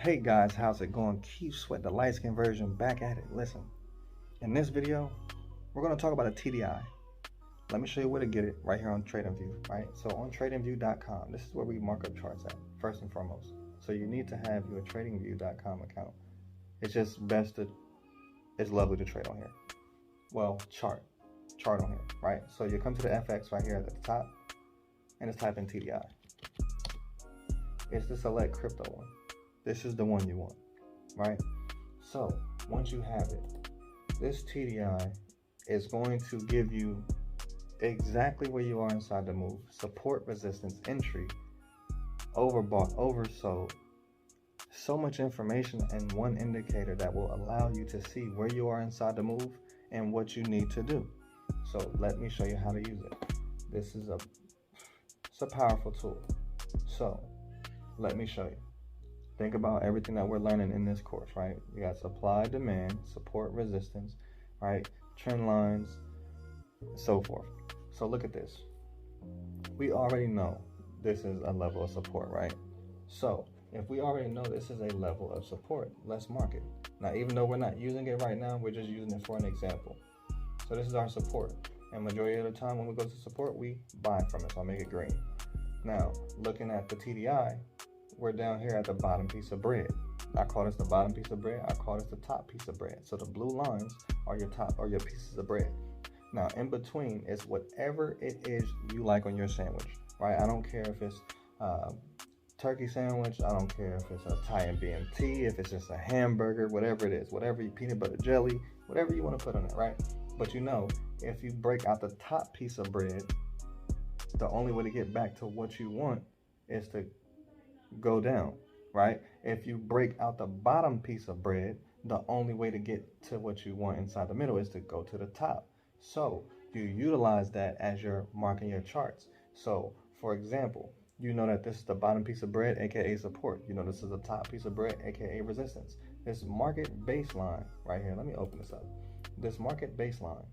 Hey guys, how's it going? Keep Sweat, the light skin version, back at it. Listen, in this video, we're going to talk about a TDI. Let me show you where to get it right here on TradingView, right? So on TradingView.com, this is where we mark up charts at, first and foremost. So you need to have your TradingView.com account. It's just best to, it's lovely to trade on here. Well, chart on here, right? So you come to the FX right here at the top, and it's type in TDI. It's the select crypto one. This is the one you want, right? So once you have it, this TDI is going to give you exactly where you are inside the move: support, resistance, entry, overbought, oversold. So much information and one indicator that will allow you to see where you are inside the move and what you need to do. So let me show you how to use it. This is it's a powerful tool. So let me show you. Think about everything that we're learning in this course, right? We got supply, demand, support, resistance, right? Trend lines, so forth. So look at this. We already know this is a level of support, right? So if we already know this is a level of support, let's mark it. Now, even though we're not using it right now, we're just using it for an example. So this is our support. And majority of the time when we go to support, we buy from it. So I'll make it green. Now, looking at the TDI, we're down here at the bottom piece of bread. I call this the bottom piece of bread. I call this the top piece of bread. So the blue lines are your top or your pieces of bread. Now in between is whatever it is you like on your sandwich, right? I don't care if it's turkey sandwich. I don't care if it's a Thai and BMT, if it's just a hamburger, whatever it is, whatever you peanut butter jelly, whatever you want to put on it, right? But you know, if you break out the top piece of bread, the only way to get back to what you want is to go down, right? If you break out the bottom piece of bread, the only way to get to what you want inside the middle is to go to the top. So you utilize that as you're marking your charts. So for example, you know that this is the bottom piece of bread, aka support. You know this is the top piece of bread, aka resistance. This market baseline right here, let me open this up. This market baseline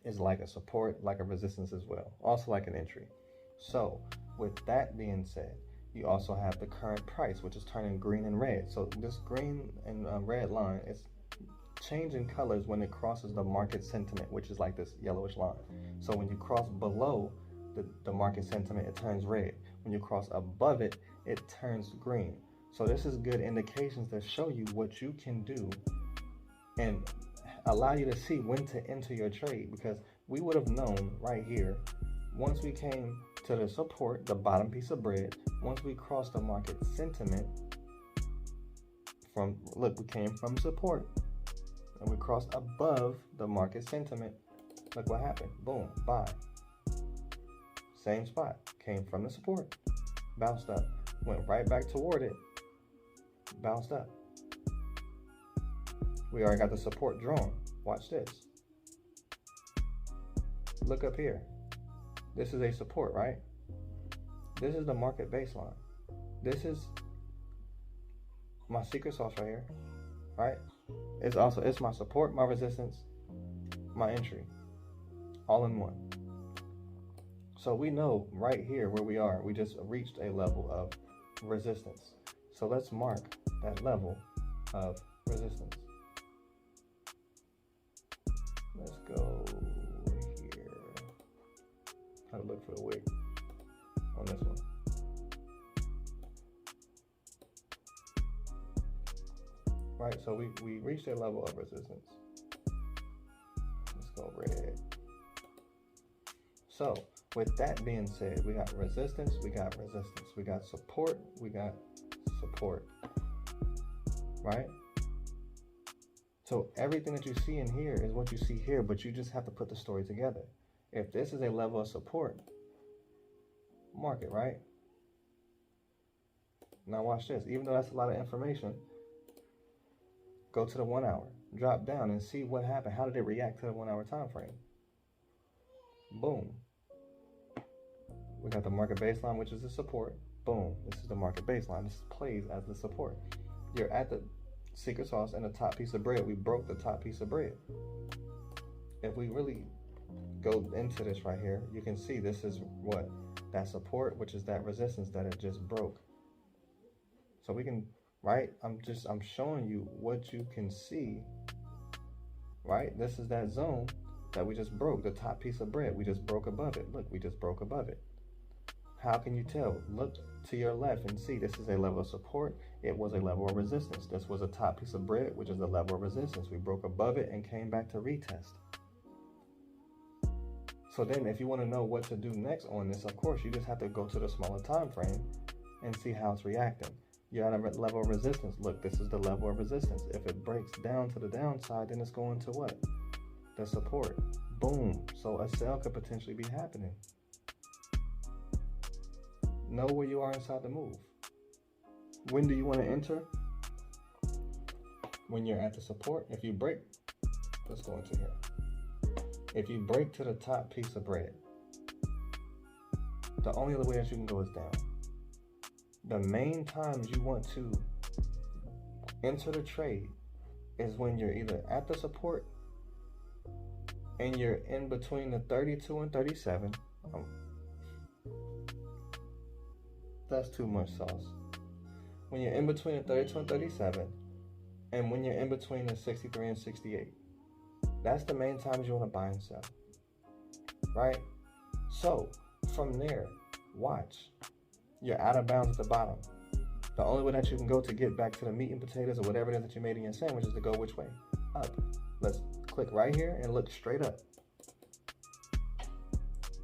is like a support, like a resistance as well, also like an entry. So with that being said, you also have the current price, which is turning green and red. So this green and red line is changing colors when it crosses the market sentiment, which is like this yellowish line. So when you cross below the market sentiment, it turns red. When you cross above it, it turns green. So this is good indications that show you what you can do and allow you to see when to enter your trade, because we would have known right here once we came to the support, the bottom piece of bread, once we crossed the market sentiment we came from support and we crossed above the market sentiment. Look what happened. Boom, buy. Same spot, came from the support, bounced up, went right back toward it, bounced up. We already got the support drawn. Watch this. Look up here. This is a support, right? This is the market baseline. This is my secret sauce right here, right? It's my support, my resistance, my entry, all in one. So we know right here where we are, we just reached a level of resistance. So let's mark that level of resistance. Let's go here. Try to look for the wick on this one. Right, so we reached a level of resistance. Let's go red. So with that being said, we got resistance, we got support, we got support, right? So everything that you see in here is what you see here, but you just have to put the story together. If this is a level of support, mark it, right? Now watch this. Even though that's a lot of information, go to the 1 hour, drop down and see what happened. How did it react to the 1 hour time frame? Boom. We got the market baseline, which is the support. Boom. This is the market baseline. This plays as the support. You're at the secret sauce and the top piece of bread. We broke the top piece of bread. If we really go into this right here, you can see this is what? That support, which is that resistance that it just broke. So we can right? I'm showing you what you can see, right? This is that zone that we just broke, the top piece of bread. We just broke above it. Look, we just broke above it. How can you tell? Look to your left and see this is a level of support. It was a level of resistance. This was a top piece of bread, which is the level of resistance. We broke above it and came back to retest. So then if you want to know what to do next on this, of course, you just have to go to the smaller time frame and see how it's reacting. You're at a level of resistance. Look, this is the level of resistance. If it breaks down to the downside, then it's going to what? The support. Boom. So a sell could potentially be happening. Know where you are inside the move. When do you want to enter? When you're at the support. If you break, let's go into here. If you break to the top piece of bread, the only other way that you can go is down. The main times you want to enter the trade is when you're either at the support and you're in between the 32 and 37. That's too much sauce. When you're in between the 32 and 37, and when you're in between the 63 and 68. That's the main times you want to buy and sell, right? So from there, watch. You're out of bounds at the bottom. The only way that you can go to get back to the meat and potatoes or whatever it is that you made in your sandwich is to go which way? Up. Let's click right here and look straight up.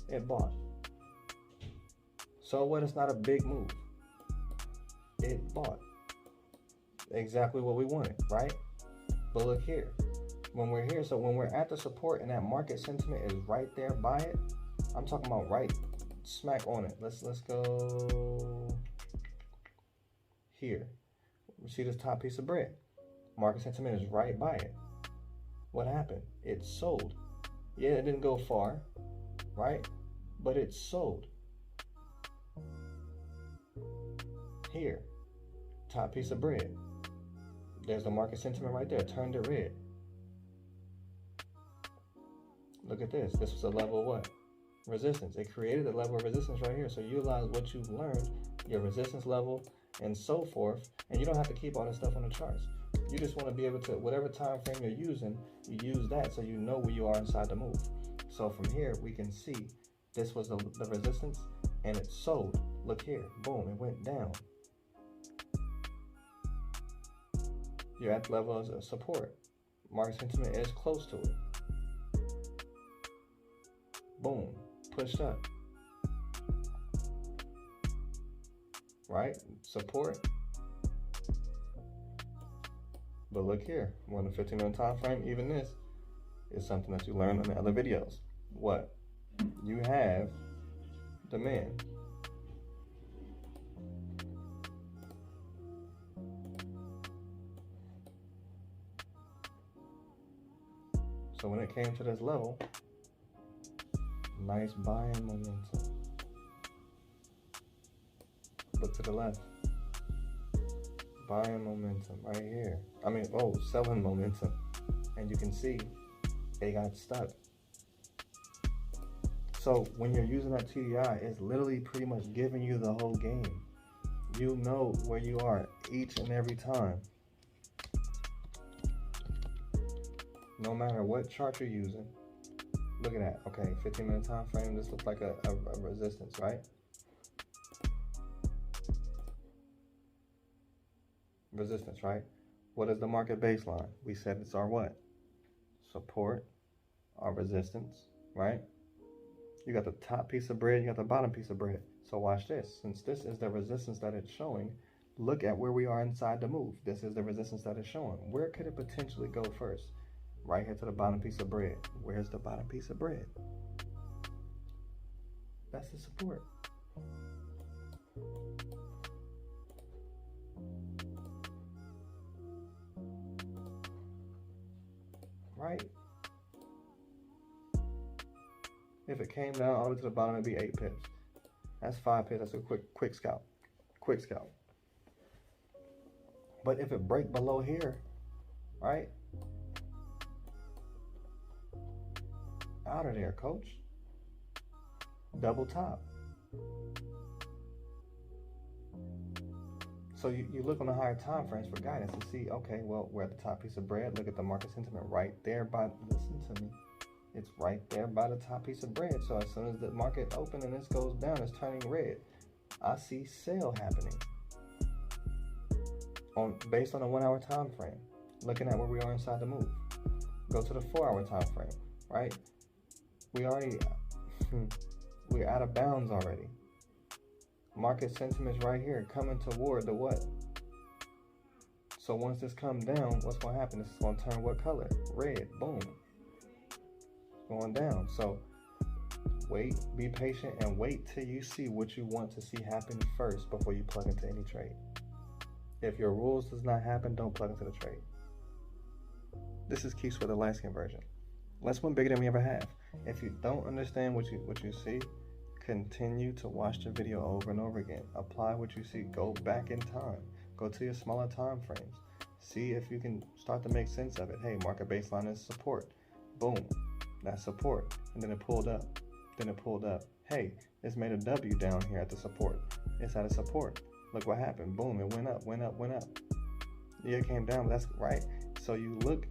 It bought. So what? It's not a big move. It bought. Exactly what we wanted, right? But look here. When we're here, so when we're at the support and that market sentiment is right there by it, I'm talking about right smack on it. Let's go here. You see this top piece of bread? Market sentiment is right by it. What happened? It sold. Yeah, it didn't go far, right? But it sold. Here, top piece of bread. There's the market sentiment right there. Turned it red. Look at this. This was a level of what? Resistance. It created a level of resistance right here. So utilize what you've learned, your resistance level, and so forth. And you don't have to keep all this stuff on the charts. You just want to be able to, whatever time frame you're using, you use that so you know where you are inside the move. So from here, we can see this was the resistance, and it sold. Look here. Boom. It went down. You're at the level of support. Market sentiment is close to it. Boom, pushed up. Right? Support. But look here, more than 15-minute time frame, even this is something that you learned on the other videos. What? You have demand. So when it came to this level, nice buying momentum. Look to the left. Buying momentum right here. Selling momentum. And you can see it got stuck. So when you're using that TDI, it's literally pretty much giving you the whole game. You know where you are each and every time. No matter what chart you're using. Look at that. Okay, 15-minute time frame. This looks like a resistance, right? Resistance, right? What is the market baseline? We said it's our what? Support, our resistance, right? You got the top piece of bread, you got the bottom piece of bread. So watch this. Since this is the resistance that it's showing, look at where we are inside the move. This is the resistance that it's showing. Where could it potentially go first? Right here to the bottom piece of bread. Where's the bottom piece of bread? That's the support. Right? If it came down all the way to the bottom, it'd be 8 pips. That's 5 pips. That's a quick scalp. Quick scalp. But if it break below here, right? Out of there, coach. Double top. So you look on the higher time frames for guidance to see, okay, well, we're at the top piece of bread. Look at the market sentiment right there by, listen to me. It's right there by the top piece of bread. So as soon as the market opens and this goes down, it's turning red. I see sale happening based on a 1 hour time frame. Looking at where we are inside the move. Go to the 4 hour time frame, right? We're out of bounds already. Market sentiment's right here, coming toward the what? So once this comes down, what's going to happen? This is going to turn what color? Red. Boom. Going down. So wait, be patient, and wait till you see what you want to see happen first before you plug into any trade. If your rules does not happen, don't plug into the trade. This is Keith with the light skin version. Let's win bigger than we ever have. If you don't understand what you see, continue to watch the video over and over again. Apply what you see. Go back in time. Go to your smaller time frames. See if you can start to make sense of it. Hey, market baseline is support. Boom. That's support. And then it pulled up. Then it pulled up. Hey, it's made a W down here at the support. It's at a support. Look what happened. Boom. It went up, went up, went up. Yeah, it came down. But that's right. So you look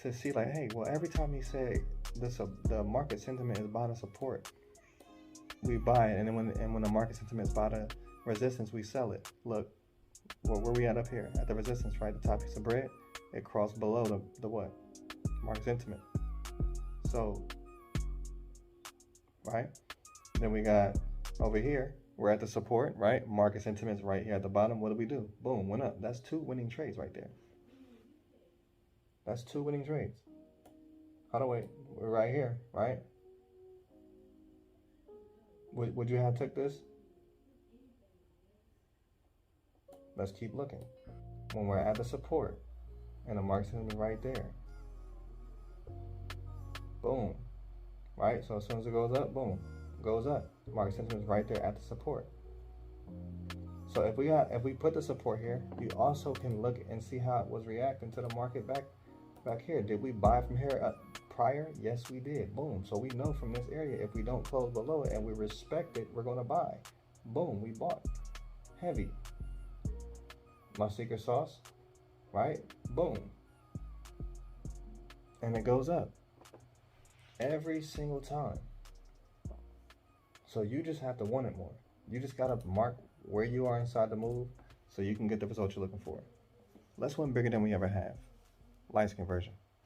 to see like, hey, well, every time he say the market sentiment is by the support, we buy it, and then when the market sentiment is by the resistance, we sell it. Look, where we at up here at the resistance, right? The top piece of bread, it crossed below the what? Market sentiment. So, right? Then we got over here, we're at the support, right? Market sentiment's right here at the bottom. What do we do? Boom, went up. That's 2 winning trades right there. That's 2 winning trades. How do we're right here, right? Would you have took this? Let's keep looking. When we're at the support and the market sentiment right there. Boom. Right? So as soon as it goes up, boom, goes up. Market sentiment is right there at the support. So if we put the support here, you also can look and see how it was reacting to the market back here. Did we buy from here prior? Yes, we did. Boom. So we know from this area, if we don't close below it and we respect it, we're going to buy. Boom. We bought. Heavy. My secret sauce. Right? Boom. And it goes up. Every single time. So you just have to want it more. You just got to mark where you are inside the move so you can get the result you're looking for. Let's win bigger than we ever have. Light skin version.